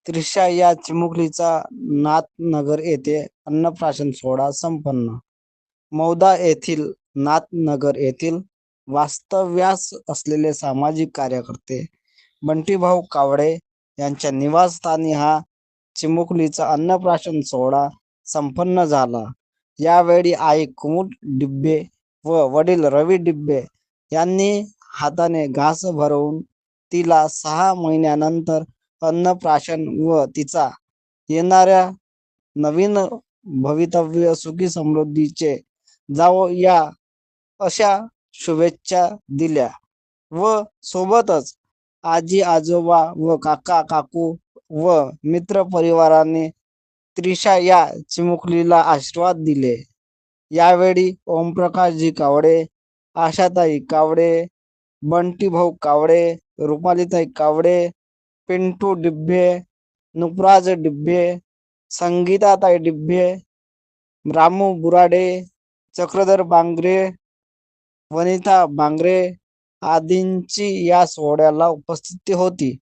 त्रिशा या चिमुकलीचा नाथनगर येथे अन्नप्राशन सोहळा संपन्न. मौदा येथील नाथनगर येथील वास्तव्यास असलेले सामाजिक कार्यकर्ते बंटीभाऊ कावडे यांच्या निवासस्थानी हा चिमुकलीचा अन्नप्राशन सोहळा संपन्न झाला. यावेळी आई कुमुद डिब्बे व वडील रवी डिब्बे यांनी हाताने घास भरवून तिला 6 महिन्यानंतर अन्नप्राशन व तिचा येणाऱ्या नवीन भवितव्य सुखी समृद्धीचे जावो या अशा शुभेच्छा दिल्या व सोबतच आजी आजोबा व काका काकू व मित्र परिवाराने त्रिशा या चिमुकलीला आशीर्वाद दिले. यावेळी ओमप्रकाशजी कावडे, आशाताई कावडे, बंटीभाऊ कावडे, रुपालीताई कावडे, पिंटू डिब्बे, नुपराज डिब्बे, संगीताताई डिब्बे, रामू बुराडे, चक्रधर बांगरे, वनिता बांगरे आदींची या सोहळ्याला उपस्थिती होती.